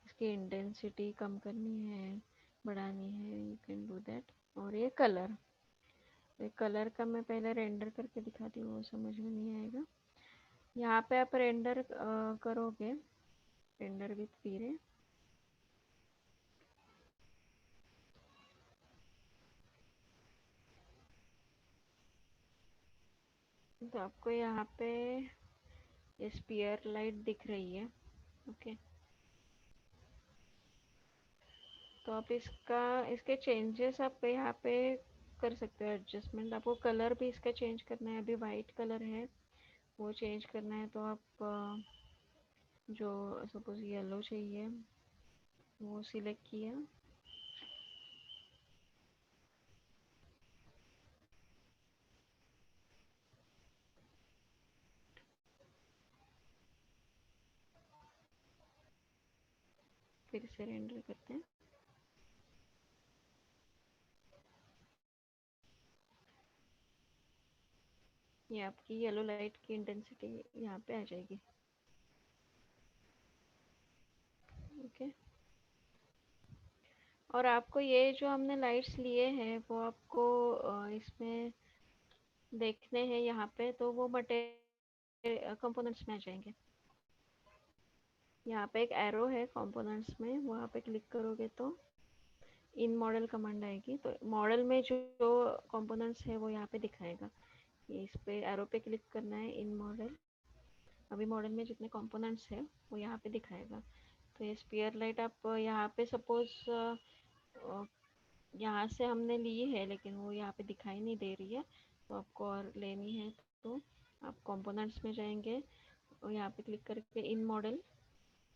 इसकी इंटेंसिटी कम करनी है, बढ़ानी है, यू कैन डू दैट। और ये कलर का मैं पहले रेंडर करके दिखाती हूँ, वो समझ में नहीं आएगा। यहाँ पे आप रेंडर करोगे, रेंडर विथ वीरे। तो आपको यहाँ पे स्पीयर लाइट दिख रही है। ओके, तो आप इसके चेंजेस आप यहाँ पे कर सकते हो, एडजस्टमेंट। आपको कलर भी इसका चेंज करना है, अभी वाइट कलर है वो चेंज करना है तो आप जो सपोज येलो चाहिए वो सिलेक्ट किया, फिर से रेंडर करते हैं। ये आपकी येलो लाइट की इंटेंसिटी यहाँ पे आ जाएगी। ओके, और आपको ये जो हमने लाइट्स लिए हैं वो आपको इसमें देखने हैं यहाँ पे, तो वो मटेरियल कंपोनेंट्स में आ जाएंगे। यहाँ पे एक एरो है कंपोनेंट्स में, वहाँ पे क्लिक करोगे तो इन मॉडल कमांड आएगी, तो मॉडल में जो कंपोनेंट्स है वो यहाँ पे दिखाएगा। ये इस पे एरो पे क्लिक करना है, इन मॉडल। अभी मॉडल में जितने कंपोनेंट्स है वो यहाँ पे दिखाएगा। तो ये स्पीयर लाइट आप यहाँ पे सपोज यहाँ से हमने ली है लेकिन वो यहाँ पे दिखाई नहीं दे रही है, तो आपको और लेनी है तो आप कंपोनेंट्स में जाएंगे और यहाँ पे क्लिक करके इन मॉडल,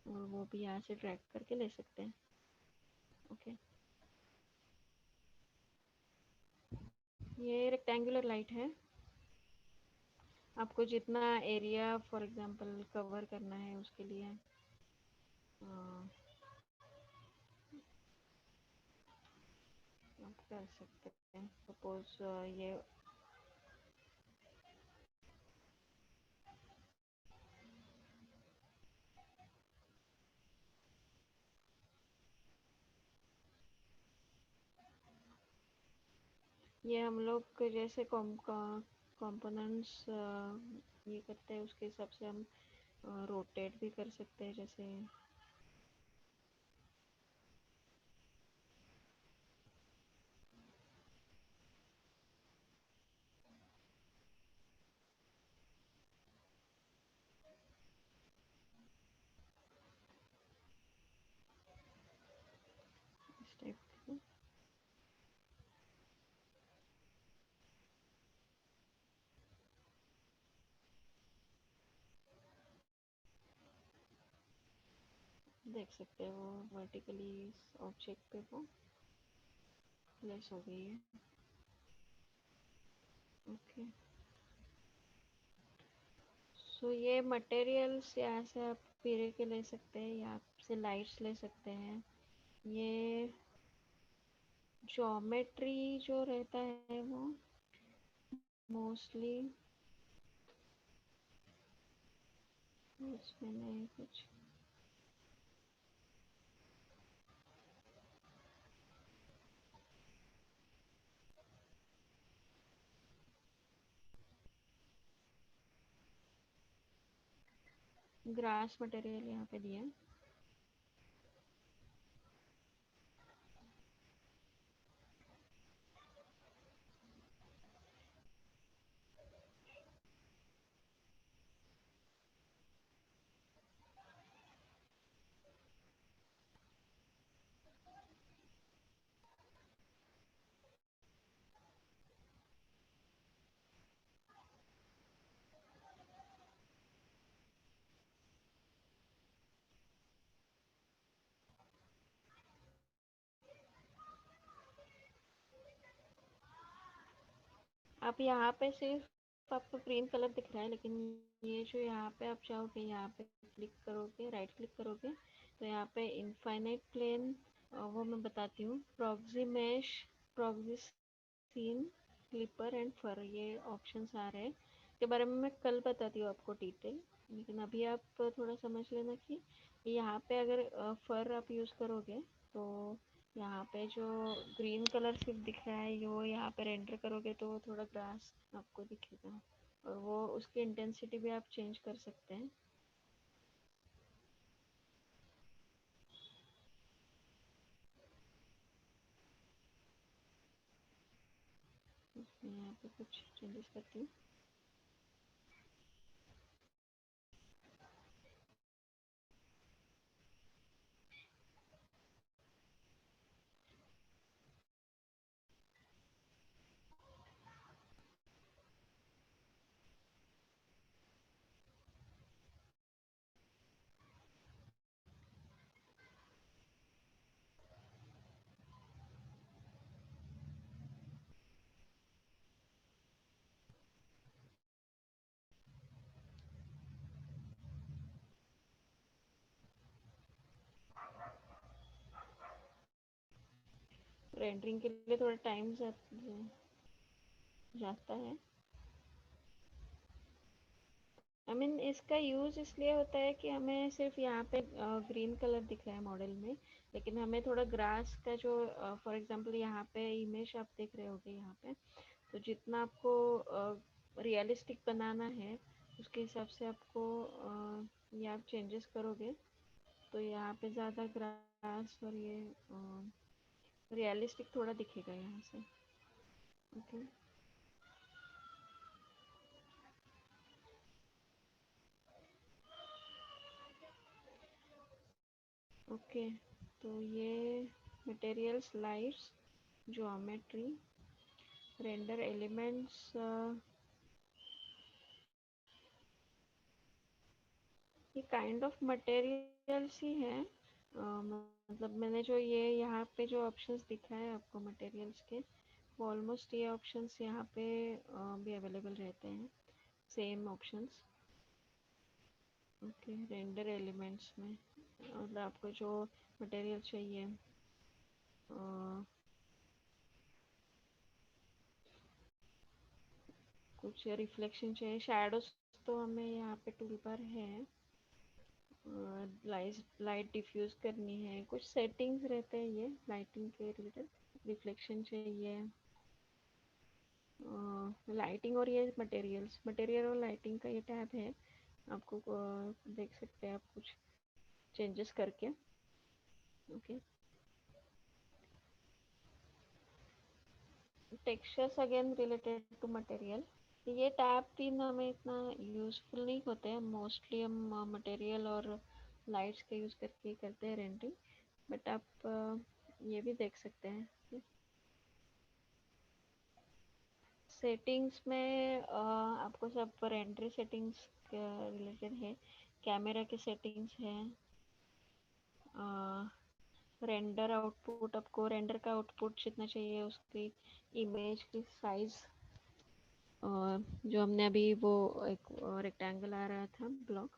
और वो भी यहाँ से ड्रैग करके ले सकते हैं। ओके, ये रेक्टेंगुलर लाइट है। आपको जितना एरिया फॉर एग्जांपल कवर करना है उसके लिए आप कर सकते हैं। सपोज ये हम लोग जैसे कंपोनेंट्स ये करते हैं उसके हिसाब से हम रोटेट भी कर सकते हैं। जैसे इस टाइप से देख सकते हैं, वो वर्टिकली ऑब्जेक्ट पे वो प्लेस हो गई है। ओके, सो ये मटेरियल्स यहाँ से आप पीरे के ले सकते हैं, यहाँ से लाइट्स ले सकते हैं। ये ज्योमेट्री जो रहता है वो मोस्टली उसमें नहीं कुछ। ग्रास मटेरियल यहाँ पे दिया है। आप यहाँ पे सिर्फ आपको ग्रीन कलर दिख रहा है, लेकिन ये जो यहाँ पे आप चाहोगे, यहाँ पे क्लिक करोगे, राइट क्लिक करोगे तो यहाँ पे इनफाइनाइट प्लेन, वो मैं बताती हूँ, proxy mesh, proxy scene, clipper and fur, ये ऑप्शंस आ रहे हैं। के बारे में मैं कल बताती हूँ आपको डिटेल, लेकिन अभी आप थोड़ा समझ लेना कि यहाँ पे अगर फर आप यूज़ करोगे तो यहाँ पे जो ग्रीन कलर सिर्फ दिख रहा है, वो यहाँ पे रेंडर करोगे तो थोड़ा ग्रास आपको दिखेगा, और वो उसकी इंटेंसिटी भी आप चेंज कर सकते हैं। मैं यहाँ पे कुछ चेंजेस करती हूँ। रेंडरिंग के लिए थोड़ा टाइम जाता है। मीन इसका यूज इसलिए होता है कि हमें सिर्फ यहाँ पे ग्रीन कलर दिख रहा है मॉडल में, लेकिन हमें थोड़ा ग्रास का जो फॉर एग्जांपल यहाँ पे इमेज आप देख रहे होगे यहाँ पे, तो जितना आपको रियलिस्टिक बनाना है उसके हिसाब से आपको ये आप चेंजेस करोगे तो यहाँ पे ज़्यादा ग्रास और ये रियलिस्टिक थोड़ा दिखेगा यहाँ से। ओके ओके, तो ये materials, lights, geometry, render elements, ये काइंड ऑफ मटेरियल्स ही है। मतलब मैंने जो ये यहाँ पे जो ऑप्शंस दिखाए आपको मटेरियल्स के, वो ऑलमोस्ट ये ऑप्शंस यहाँ पे भी अवेलेबल रहते हैं, same options. Okay, render elements में मतलब आपको जो मटेरियल चाहिए, कुछ रिफ्लेक्शन चाहिए, शैडोज तो हमें यहाँ पे टूल पर है, लाइट डिफ्यूज करनी है, कुछ सेटिंग्स रहते हैं ये लाइटिंग के रिलेटेड, रिफ्लेक्शन चाहिए, लाइटिंग और ये मटेरियल और लाइटिंग का ये टैब है, आपको देख सकते हैं आप कुछ चेंजेस करके। Okay, textures again related to material, ये टैब तीन हमें इतना यूजफुल नहीं होते हैं, मोस्टली हम मटेरियल और लाइट्स का यूज करके करते हैं रेंडरिंग, बट आप ये भी देख सकते हैं। सेटिंग्स में आपको सब रेंडर सेटिंग्स रिलेटेड है, कैमरा के सेटिंग्स हैं, रेंडर आउटपुट, आपको रेंडर का आउटपुट जितना चाहिए उसकी इमेज की साइज, और जो हमने अभी वो एक रेक्टेंगल आ रहा था ब्लॉक,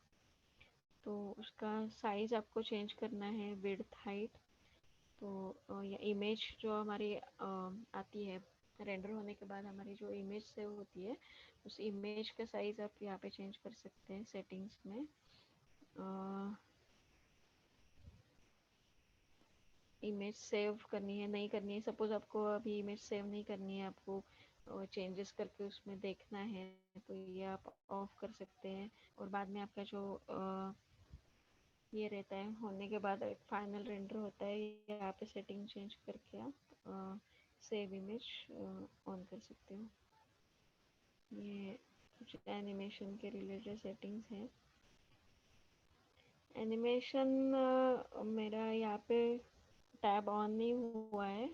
तो उसका साइज आपको चेंज करना है, विड्थ, हाइट, तो या इमेज जो हमारी आती है रेंडर होने के बाद, हमारी जो इमेज सेव होती है उस इमेज का साइज आप यहाँ पे चेंज कर सकते हैं सेटिंग्स में। इमेज सेव करनी है नहीं करनी है, सपोज आपको अभी इमेज सेव नहीं करनी है, आपको चेंजेस करके उसमें देखना है, तो ये आप ऑफ कर सकते हैं, और बाद में आपका जो ये रहता है होने के बाद एक फाइनल रेंडर होता है, यहाँ पे सेटिंग चेंज करके आप सेव इमेज ऑन कर सकते हो। ये कुछ एनिमेशन के रिलेटेड सेटिंग्स हैं। एनिमेशन मेरा यहाँ पे टैब ऑन नहीं हुआ है,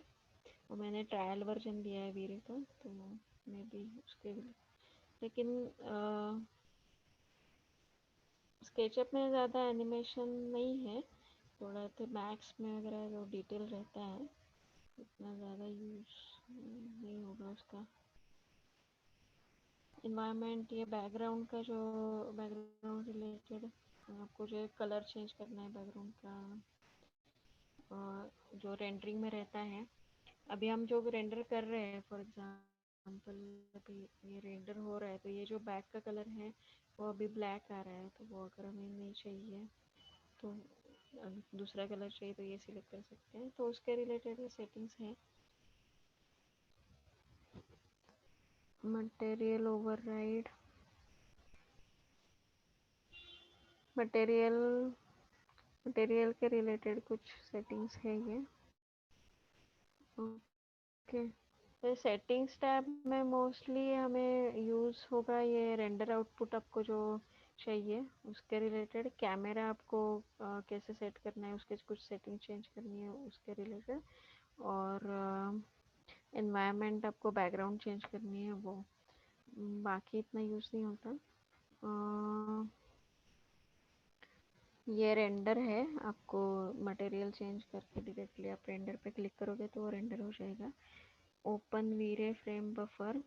और मैंने ट्रायल वर्जन दिया है वीरे का, तो मैं भी उसके लेकिन स्केचअप में ज़्यादा एनिमेशन नहीं है, थोड़ा तो मैक्स में अगर वो डिटेल रहता है, इतना ज़्यादा यूज नहीं होगा उसका। इन्वायरमेंट, ये बैकग्राउंड का जो बैकग्राउंड रिलेटेड आपको जो कलर चेंज करना है बैकग्राउंड का, जो रेंडरिंग में रहता है, अभी हम जो रेंडर कर रहे हैं फॉर एग्जांपल अभी ये रेंडर हो रहा है, तो ये जो बैक का कलर है वो अभी ब्लैक आ रहा है, तो वो अगर हमें नहीं चाहिए तो दूसरा कलर चाहिए तो ये सिलेक्ट कर सकते हैं, तो उसके रिलेटेड ये सेटिंग्स हैं। मटेरियल ओवरराइड, मटेरियल मटेरियल के रिलेटेड कुछ सेटिंग्स है ये। ओके, तो सेटिंग्स टैब में मोस्टली हमें यूज़ होगा ये रेंडर आउटपुट, आपको जो चाहिए उसके रिलेटेड, कैमरा आपको कैसे सेट करना है उसके कुछ सेटिंग चेंज करनी है उसके रिलेटेड, और एनवायरनमेंट आपको बैकग्राउंड चेंज करनी है वो, बाकी इतना यूज़ नहीं होता। ये रेंडर है, आपको मटेरियल चेंज करके डायरेक्टली आप रेंडर पे क्लिक करोगे तो वो रेंडर हो जाएगा। ओपन वीरे फ्रेम बफर,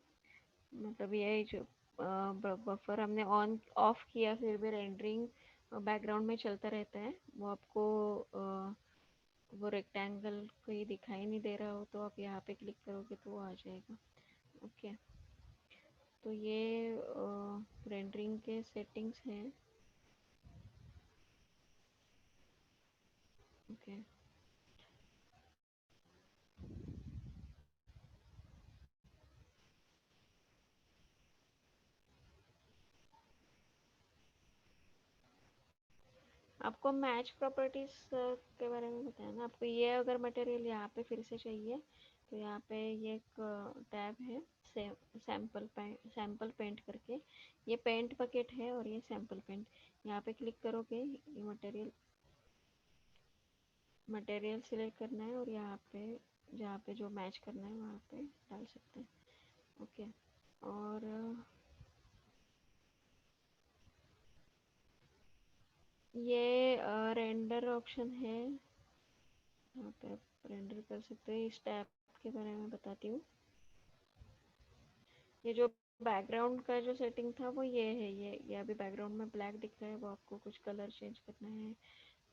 मतलब ये जो बफर हमने ऑन ऑफ किया फिर भी रेंडरिंग बैकग्राउंड में चलता रहता है, वो आपको वो रेक्टेंगल कहीं दिखाई नहीं दे रहा हो तो आप यहाँ पे क्लिक करोगे तो वो आ जाएगा। ओके, तो ये रेंडरिंग के सेटिंग्स हैं। ओके आपको मैच प्रॉपर्टीज के बारे में बताया ना आपको। ये अगर मटेरियल यहाँ पे फिर से चाहिए तो यहाँ पे ये एक टैब है सैम्पल पेंट करके। ये पेंट बकेट है और ये सैम्पल पेंट। यहाँ पे क्लिक करोगे ये मटेरियल सिलेक्ट करना है और यहाँ पे जहाँ पे जो मैच करना है वहाँ पे डाल सकते हैं। ओके और ये रेंडर ऑप्शन है, यहाँ पे आप रेंडर कर सकते हैं। इस टैब के बारे में बताती हूँ। ये जो बैकग्राउंड का जो सेटिंग था वो ये है। ये अभी बैकग्राउंड में ब्लैक दिख रहा है, वो आपको कुछ कलर चेंज करना है।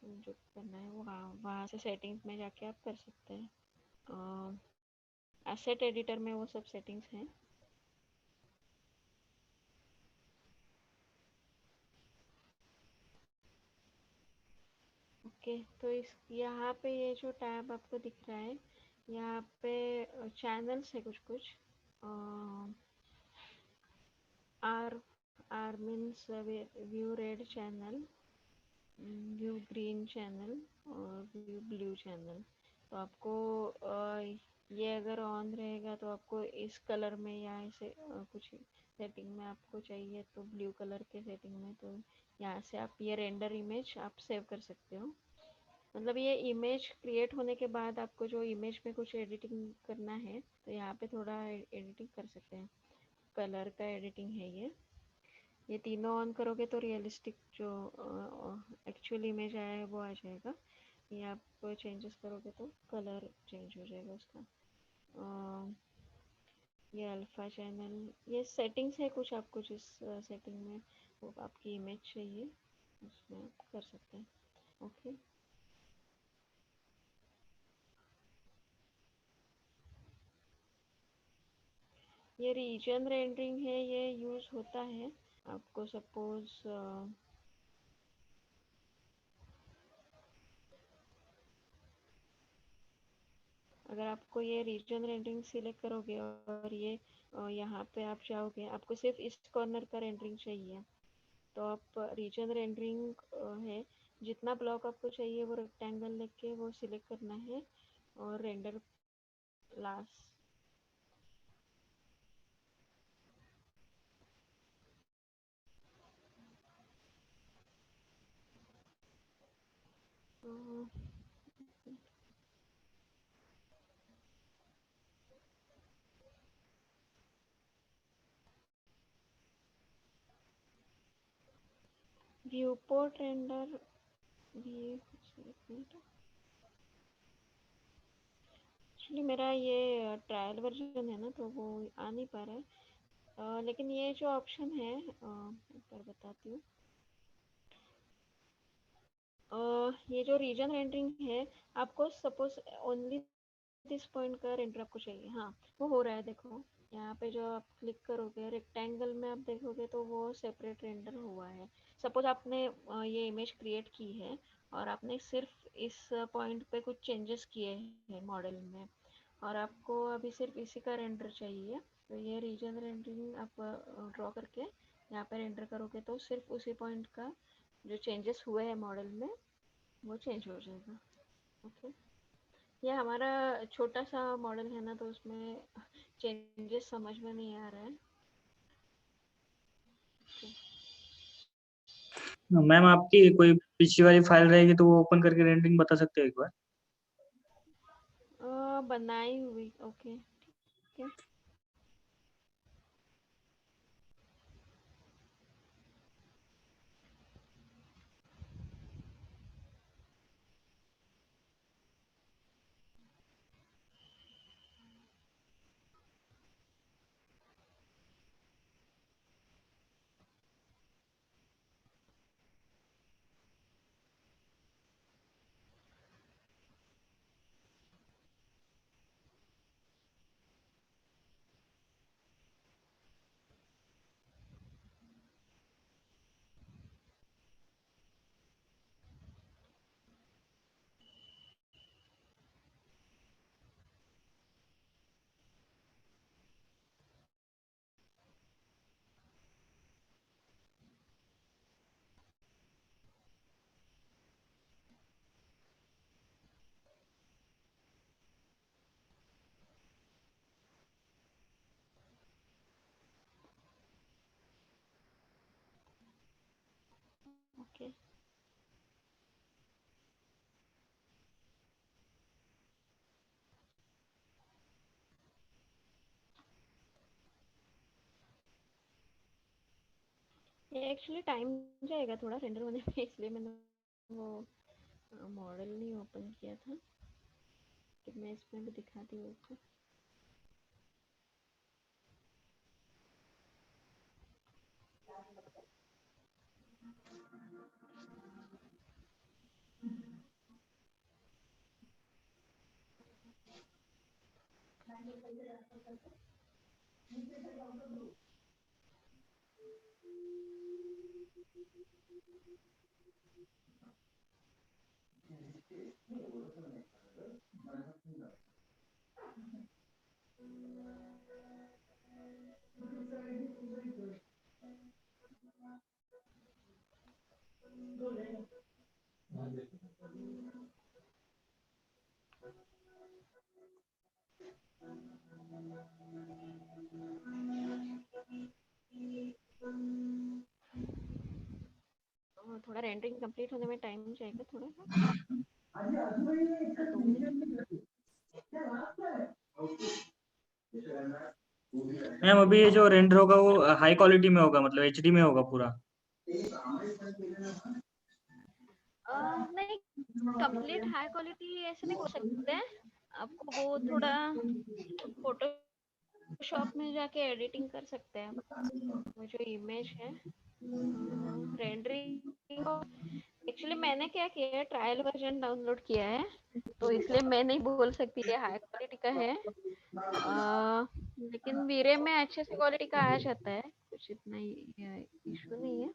जो करना है वो वहाँ से सेटिंग्स में जाके आप कर सकते हैं। एसेट एडिटर में वो सब सेटिंग्स हैं। ओके तो इस यहाँ पे ये जो टैब आपको दिख रहा है यहाँ पे चैनल्स है कुछ कुछ। R R means view red channel, view green channel और व्यू ब्लू चैनल। तो आपको ये अगर ऑन रहेगा तो आपको इस कलर में या ऐसे कुछ सेटिंग में आपको चाहिए तो ब्लू कलर के सेटिंग में, तो यहाँ से आप ये रेंडर इमेज आप सेव कर सकते हो। मतलब ये इमेज क्रिएट होने के बाद आपको जो इमेज में कुछ एडिटिंग करना है तो यहाँ पे थोड़ा एडिटिंग कर सकते हैं। कलर का एडिटिंग है ये तीनों ऑन करोगे तो रियलिस्टिक जो एक्चुअल इमेज आया है वो आ जाएगा। ये आप चेंजेस करोगे तो कलर चेंज हो जाएगा उसका। ये अल्फा चैनल, ये सेटिंग्स है कुछ आपको जिस सेटिंग में वो आपकी इमेज चाहिए उसमें आप कर सकते हैं। ओके ये रीजन रेंडरिंग है, ये यूज़ होता है आपको सपोज अगर आपको ये रीजन रेंडरिंग सिलेक्ट करोगे और ये यहाँ पे आप जाओगे, आपको सिर्फ इस कॉर्नर का रेंडरिंग चाहिए तो आप रीजन रेंडरिंग है, जितना ब्लॉक आपको चाहिए वो रेक्टेंगल लेके वो सिलेक्ट करना है और render last. View port render भी एक्चुअली मेरा ये ट्रायल वर्जन है ना तो वो आ नहीं पा रहा है। लेकिन ये जो ऑप्शन है एक बार बताती हूँ। ये जो रीजन रेंडरिंग है आपको सपोज ओनली दिस पॉइंट का रेंडर आपको चाहिए, हाँ वो हो रहा है। देखो यहाँ पे जो आप क्लिक करोगे रेक्टेंगल में आप देखोगे तो वो सेपरेट रेंडर हुआ है। सपोज आपने ये इमेज क्रिएट की है और आपने सिर्फ इस पॉइंट पे कुछ चेंजेस किए हैं मॉडल में और आपको अभी सिर्फ इसी का रेंडर चाहिए तो ये रीजन रेंडरिंग आप ड्रॉ करके यहाँ पे रेंडर करोगे तो सिर्फ उसी पॉइंट का जो चेंजेस हुए हैं मॉडल में वो चेंज हो जाएगा। ओके ये हमारा छोटा सा मॉडल है ना तो उसमें चेंजेस समझ में नहीं आ रहा है। मैम आपकी कोई पिछली वाली फाइल रहेगी तो वो ओपन करके रेंडरिंग बता सकते हो एक बार? बनाई हुई ओके ठीक है। ओके ये एक्चुअली टाइम जाएगा थोड़ा रेंडर होने में, इसलिए मैंने वो मॉडल नहीं ओपन किया था। कि मैं इसमें भी दिखाती हूँ आपको। थोड़ा रेंडरिंग कंप्लीट होने में टाइम जाएगा थोड़ा सा, 2 मिनट। मैम अभी ये जो रेंडर होगा वो हाई क्वालिटी में होगा, मतलब एचडी में होगा पूरा? नहीं, कंप्लीट हाई क्वालिटी ऐसे नहीं बोल सकते हैं। आपको वो थोड़ा फोटोशॉप में जाके एडिटिंग कर सकते हैं। वो जो इमेज है रेंडरिंग, एक्चुअली मैंने क्या किया है, ट्रायल वर्जन डाउनलोड किया है, तो इसलिए मैं नहीं बोल सकती ये हाई क्वालिटी का है। लेकिन वीरे में अच्छे से क्वालिटी का आ जाता है, कुछ इतना इशू नहीं है।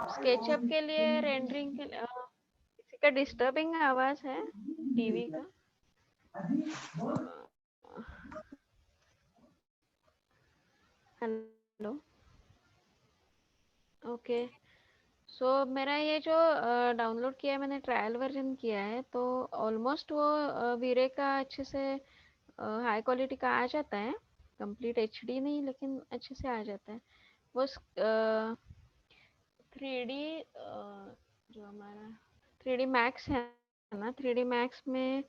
स्केचअप के लिए रेंडरिंग के लिए किसी का डिस्टर्बिंग आवाज है टीवी का। Hello, okay. सो मेरा ये जो डाउनलोड किया है, मैंने ट्रायल वर्जन किया है, तो ऑलमोस्ट वो वीरे का अच्छे से हाई क्वालिटी का आ जाता है। कंप्लीट एचडी नहीं, लेकिन अच्छे से आ जाता है। वो 3D जो हमारा 3D मैक्स है ना, 3D मैक्स में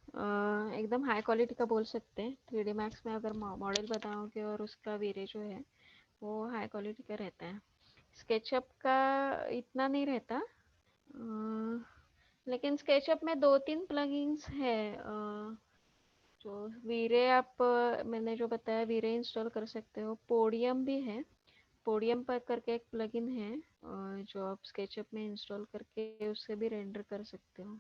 एकदम हाई क्वालिटी का बोल सकते हैं। 3D मैक्स में अगर मॉडल बताओगे और उसका वीरे जो है वो हाई क्वालिटी का रहता है। स्केचअप का इतना नहीं रहता, लेकिन स्केचअप में 2-3 प्लगइन्स है जो वीरे आप मैंने जो बताया वीरे इंस्टॉल कर सकते हो। पोडियम भी है, पोडियम पर करके एक प्लगइन है जो आप स्केचअप में इंस्टॉल करके उससे भी रेंडर कर सकते हो।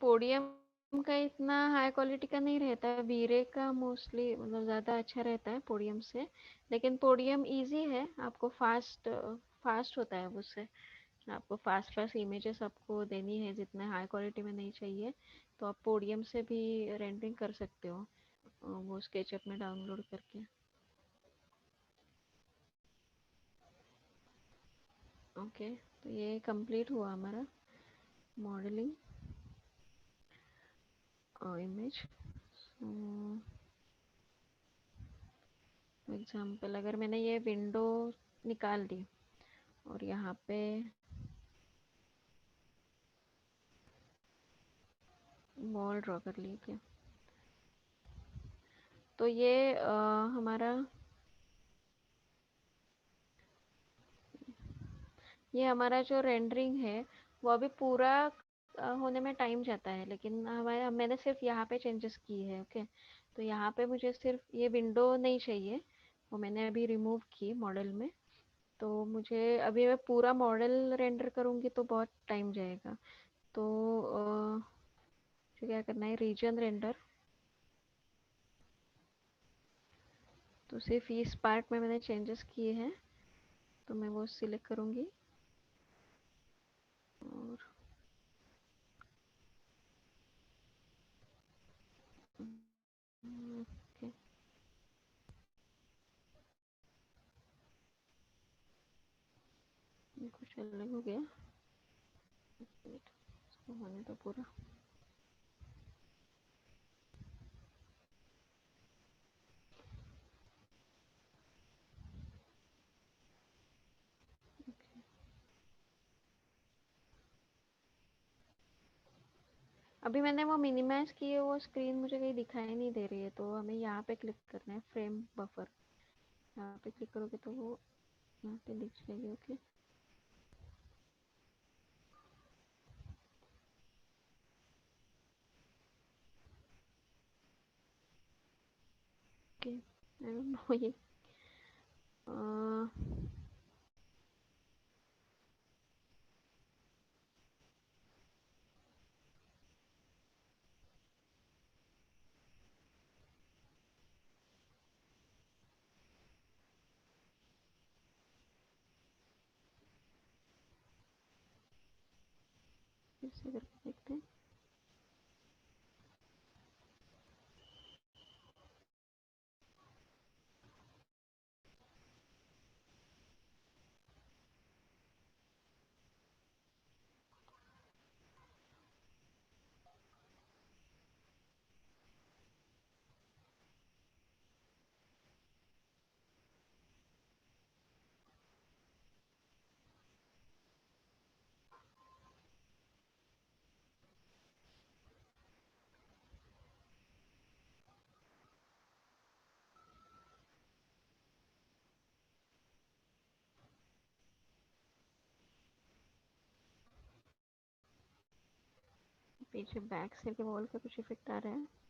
पोडियम का इतना हाई क्वालिटी का नहीं रहता है, वीरे का मोस्टली मतलब ज़्यादा अच्छा रहता है पोडियम से। लेकिन पोडियम इजी है, आपको फास्ट होता है उससे। आपको फास्ट फास्ट इमेजेस आपको देनी है, जितने हाई क्वालिटी में नहीं चाहिए, तो आप पोडियम से भी रेंडरिंग कर सकते हो वो स्केचअप में डाउनलोड करके। ओके, तो ये कंप्लीट हुआ हमारा मॉडलिंग इमेज। एग्जाम्पल, अगर मैंने ये विंडो निकाल दी और यहाँ पे वॉल ड्रॉ कर ली, क्या तो ये हमारा जो रेंडरिंग है वो अभी पूरा होने में टाइम जाता है, लेकिन मैंने सिर्फ यहाँ पे चेंजेस की है। ओके, तो यहाँ पे मुझे सिर्फ ये विंडो नहीं चाहिए, वो मैंने अभी रिमूव की मॉडल में। तो मुझे अभी मैं पूरा मॉडल रेंडर करूँगी तो बहुत टाइम जाएगा। तो मुझे क्या करना है, रीजन रेंडर, तो सिर्फ इस पार्ट में मैंने चेंजेस किए हैं, तो मैं वो सिलेक्ट करूँगी और ओके, कुछ अलग हो गया, इसको होने तो पूरा। अभी मैंने वो मिनिमाइज की है, वो स्क्रीन मुझे कहीं दिखाई नहीं दे रही है, तो हमें यहाँ पे क्लिक करना है, फ्रेम बफर। यहाँ पे क्लिक करोगे तो वो यहाँ पे दिख जाएगी। Okay, okay, I don't know ये फिर से करके देखते हैं। पीछे बैक से के वॉल का कुछ इफेक्ट आ रहा है।